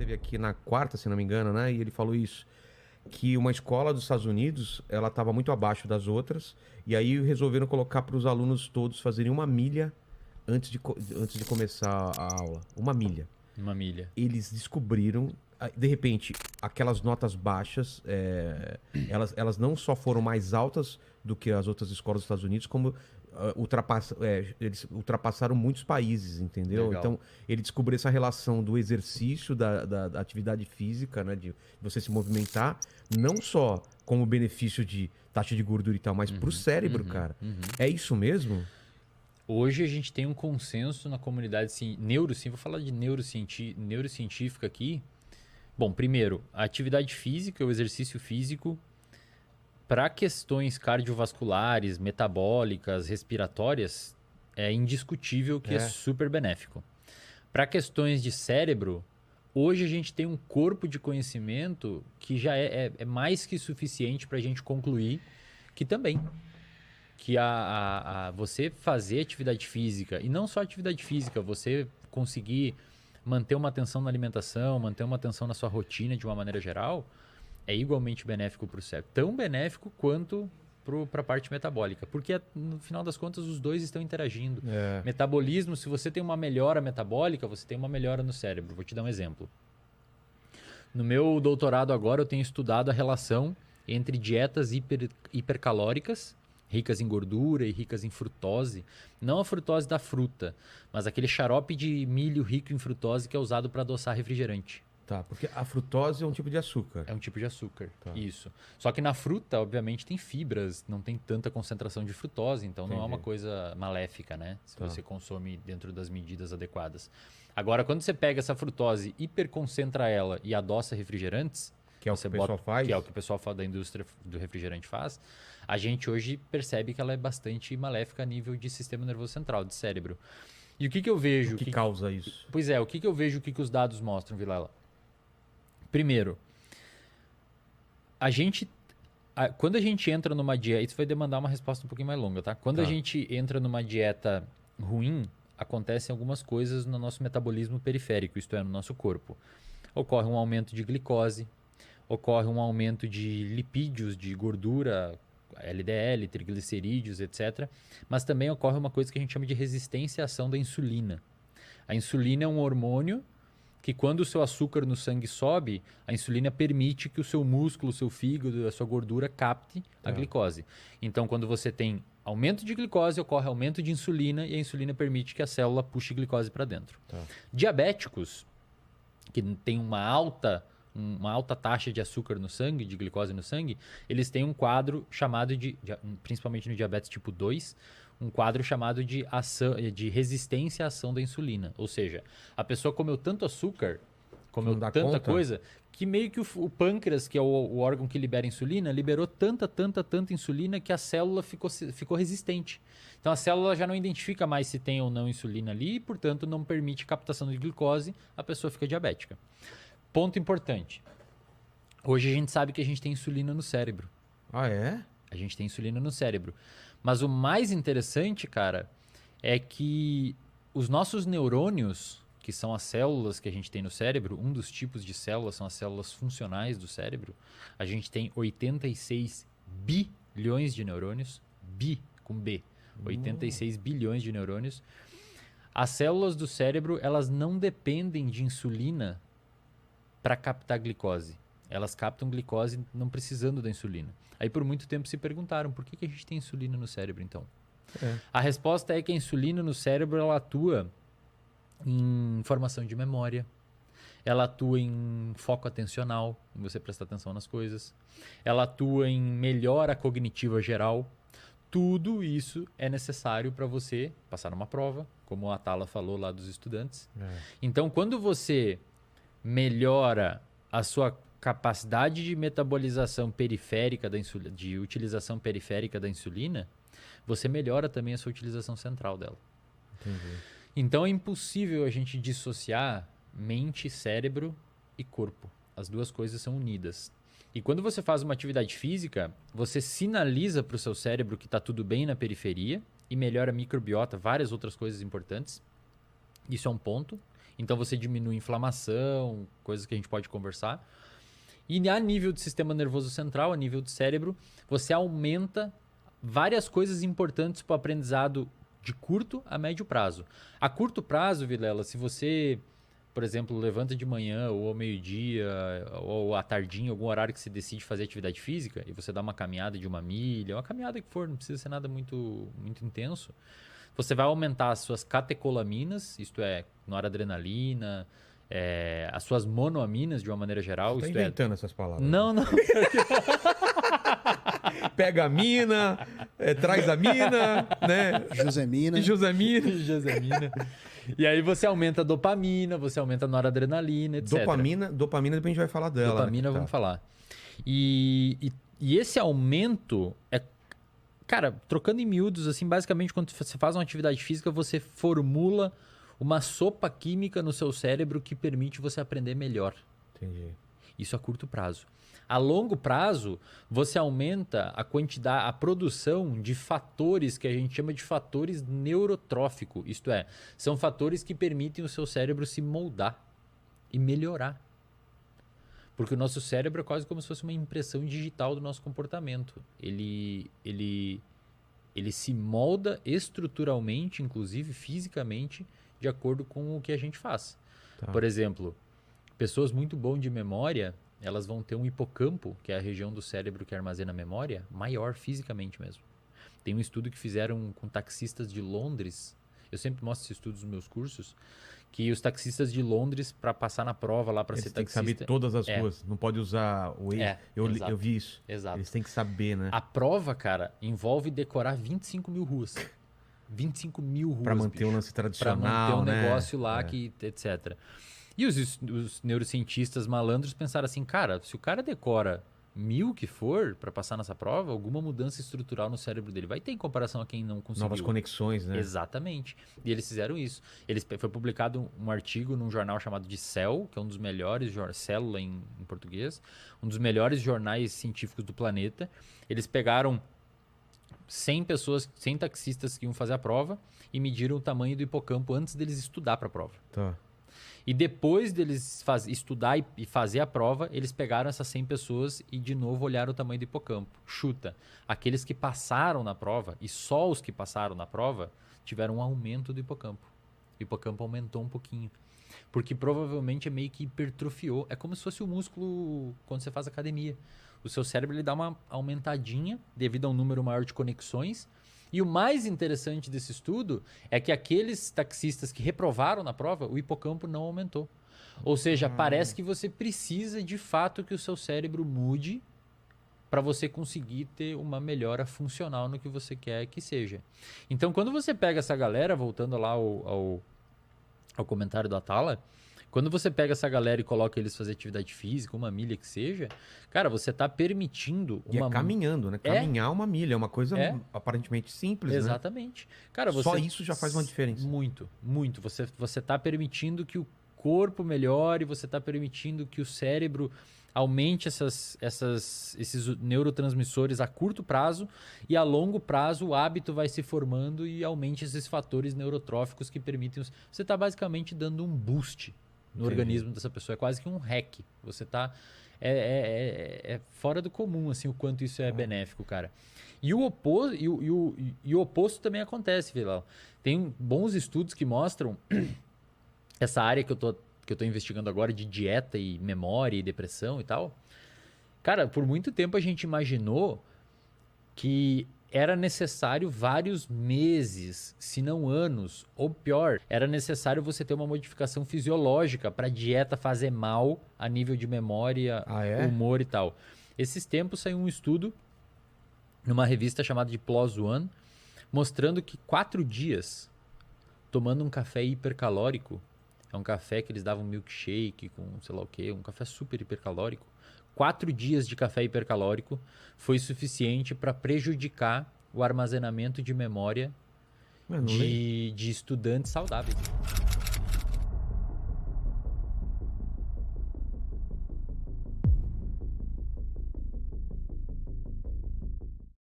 esteve aqui na quarta, se não me engano, né? E ele falou isso, que uma escola dos Estados Unidos, ela estava muito abaixo das outras, e aí resolveram colocar para os alunos todos fazerem uma milha antes de começar a aula. Uma milha. Uma milha. Eles descobriram, de repente, aquelas notas baixas, elas não só foram mais altas do que as outras escolas dos Estados Unidos, como eles ultrapassaram muitos países, entendeu? Legal. Então, ele descobriu essa relação do exercício, da atividade física, né, de você se movimentar, não só como benefício de taxa de gordura e tal, mas pro cérebro, cara. É isso mesmo? Hoje a gente tem um consenso na comunidade vou falar de neurocientífica aqui. Bom, primeiro, a atividade física, o exercício físico, para questões cardiovasculares, metabólicas, respiratórias, é indiscutível que é super benéfico. Para questões de cérebro, hoje a gente tem um corpo de conhecimento que já é mais que suficiente para a gente concluir que também. Que você fazer atividade física, e não só atividade física, você conseguir manter uma atenção na alimentação, manter uma atenção na sua rotina de uma maneira geral, é igualmente benéfico para o cérebro. Tão benéfico quanto para a parte metabólica. Porque, no final das contas, os dois estão interagindo. Metabolismo, se você tem uma melhora metabólica, você tem uma melhora no cérebro. Vou te dar um exemplo. No meu doutorado agora, eu tenho estudado a relação entre dietas hipercalóricas, ricas em gordura e ricas em frutose. Não a frutose da fruta, mas aquele xarope de milho rico em frutose que é usado para adoçar refrigerante. Tá, porque a frutose é um tipo de açúcar. É um tipo de açúcar, isso. Só que na fruta, obviamente, tem fibras, não tem tanta concentração de frutose, então não é uma coisa maléfica, né? Se você consome dentro das medidas adequadas. Agora, quando você pega essa frutose, hiperconcentra ela e adoça refrigerantes, que é o que o pessoal faz? Que é o que o pessoal da indústria do refrigerante faz. A gente hoje percebe que ela é bastante maléfica a nível de sistema nervoso central, de cérebro. E o que eu vejo... O que causa isso? Pois é, o que eu vejo, o que os dados mostram, Vilela? Primeiro, quando a gente entra numa dieta... Isso vai demandar uma resposta um pouquinho mais longa, tá? Quando a gente entra numa dieta ruim, acontecem algumas coisas no nosso metabolismo periférico, isto é, no nosso corpo. Ocorre um aumento de glicose, ocorre um aumento de lipídios, de gordura, LDL, triglicerídeos, etc. Mas também ocorre uma coisa que a gente chama de resistência à ação da insulina. A insulina é um hormônio que, quando o seu açúcar no sangue sobe, a insulina permite que o seu músculo, o seu fígado, a sua gordura capte a glicose. Então, quando você tem aumento de glicose, ocorre aumento de insulina e a insulina permite que a célula puxe glicose para dentro. Diabéticos, que têm uma alta taxa de açúcar no sangue, de glicose no sangue, eles têm um quadro chamado principalmente no diabetes tipo 2, um quadro chamado de resistência à ação da insulina. Ou seja, a pessoa comeu tanto açúcar, comeu tanta coisa, que meio que o pâncreas, que é o órgão que libera insulina, liberou tanta insulina que a célula ficou resistente. Então a célula já não identifica mais se tem ou não insulina ali e, portanto, não permite captação de glicose, a pessoa fica diabética. Ponto importante. Hoje a gente sabe que a gente tem insulina no cérebro. Ah, é? A gente tem insulina no cérebro. Mas o mais interessante, cara, é que os nossos neurônios, que são as células que a gente tem no cérebro, um dos tipos de células são as células funcionais do cérebro. A gente tem 86 bilhões de neurônios, com B, 86 bilhões de neurônios. As células do cérebro, elas não dependem de insulina para captar glicose. Elas captam glicose não precisando da insulina. Aí por muito tempo se perguntaram por que a gente tem insulina no cérebro então? A resposta é que a insulina no cérebro ela atua em formação de memória, ela atua em foco atencional, em você prestar atenção nas coisas, ela atua em melhora cognitiva geral. Tudo isso é necessário para você passar numa prova, como a Tala falou lá dos estudantes. Então quando você melhora a sua capacidade de metabolização periférica da insulina, de utilização periférica da insulina, você melhora também a sua utilização central dela. Entendi. Então é impossível a gente dissociar mente, cérebro e corpo. As duas coisas são unidas. E quando você faz uma atividade física, você sinaliza para o seu cérebro que está tudo bem na periferia e melhora a microbiota, várias outras coisas importantes. Isso é um ponto. Então você diminui inflamação, coisas que a gente pode conversar. E a nível do sistema nervoso central, a nível do cérebro, você aumenta várias coisas importantes para o aprendizado de curto a médio prazo. A curto prazo, Vilela, se você, por exemplo, levanta de manhã ou ao meio-dia ou à tardinha, algum horário que você decide fazer atividade física e você dá uma caminhada de 1 milha, uma caminhada que for, não precisa ser nada muito, muito intenso, você vai aumentar as suas catecolaminas, isto é, noradrenalina, as suas monoaminas de uma maneira geral. Você tá inventando essas palavras. Não. Pega a mina, traz a mina, né? Josemina. Josemina. E aí você aumenta a dopamina, você aumenta a noradrenalina, etc. Dopamina depois a gente vai falar dela. Dopamina, né? vamos falar. E esse aumento cara, trocando em miúdos, assim, basicamente quando você faz uma atividade física, você formula uma sopa química no seu cérebro que permite você aprender melhor. Entendi. Isso a curto prazo. A longo prazo, você aumenta a quantidade, a produção de fatores que a gente chama de fatores neurotróficos. Isto é, são fatores que permitem o seu cérebro se moldar e melhorar. Porque o nosso cérebro é quase como se fosse uma impressão digital do nosso comportamento. Ele se molda estruturalmente, inclusive fisicamente, de acordo com o que a gente faz. Tá. Por exemplo, pessoas muito boas de memória, elas vão ter um hipocampo, que é a região do cérebro que armazena a memória, maior fisicamente mesmo. Tem um estudo que fizeram com taxistas de Londres. Eu sempre mostro esses estudos nos meus cursos, que os taxistas de Londres, para passar na prova lá para ser taxista... Eles têm que saber todas as ruas, não pode usar o Waze. Eu vi isso. Exato. Eles têm que saber, né? A prova, cara, envolve decorar 25 mil ruas. 25 mil ruas, Para manter o lance tradicional, para manter um né? negócio lá, etc. E os neurocientistas malandros pensaram assim, cara, se o cara decora 1000 que for para passar nessa prova, alguma mudança estrutural no cérebro dele vai ter em comparação a quem não conseguiu. Novas conexões, né? Exatamente. E eles fizeram isso. Foi publicado um artigo num jornal chamado de Cell, que é um dos melhores, Célula em português, um dos melhores jornais científicos do planeta. Eles pegaram 100 pessoas, 100 taxistas que iam fazer a prova e mediram o tamanho do hipocampo antes deles estudar para a prova. Tá. E depois deles estudar e fazer a prova, eles pegaram essas 100 pessoas e de novo olharam o tamanho do hipocampo. Chuta, aqueles que passaram na prova, e só os que passaram na prova, tiveram um aumento do hipocampo. O hipocampo aumentou um pouquinho. Porque provavelmente é meio que hipertrofiou. É como se fosse o músculo quando você faz academia. O seu cérebro ele dá uma aumentadinha devido a um número maior de conexões. E o mais interessante desse estudo é que aqueles taxistas que reprovaram na prova, o hipocampo não aumentou. Ou seja, parece que você precisa de fato que o seu cérebro mude para você conseguir ter uma melhora funcional no que você quer que seja. Então, quando você pega essa galera, voltando lá ao comentário do Atala, quando você pega essa galera e coloca eles fazer atividade física, 1 milha que seja, cara, você está permitindo E é caminhando, né? Caminhar 1 milha é uma coisa aparentemente simples, exatamente. né? Cara, Só isso já faz uma diferença. Muito, muito. Você está permitindo que o corpo melhore, você está permitindo que o cérebro aumente esses neurotransmissores a curto prazo e a longo prazo o hábito vai se formando e aumente esses fatores neurotróficos que permitem... Você está basicamente dando um boost no organismo dessa pessoa. É quase que um hack. Você está... É fora do comum assim, o quanto isso é benéfico, cara. E o oposto também acontece, Vilela. Tem bons estudos que mostram essa área que eu tô investigando agora de dieta e memória e depressão e tal. Cara, por muito tempo a gente imaginou que era necessário vários meses, se não anos, ou pior, era necessário você ter uma modificação fisiológica para a dieta fazer mal a nível de memória, humor e tal. Esses tempos saiu um estudo numa revista chamada de PLOS ONE, mostrando que 4 dias tomando um café hipercalórico, é um café que eles davam milkshake com sei lá o quê, um café super hipercalórico, 4 dias de café hipercalórico foi suficiente para prejudicar o armazenamento de memória de estudantes saudáveis.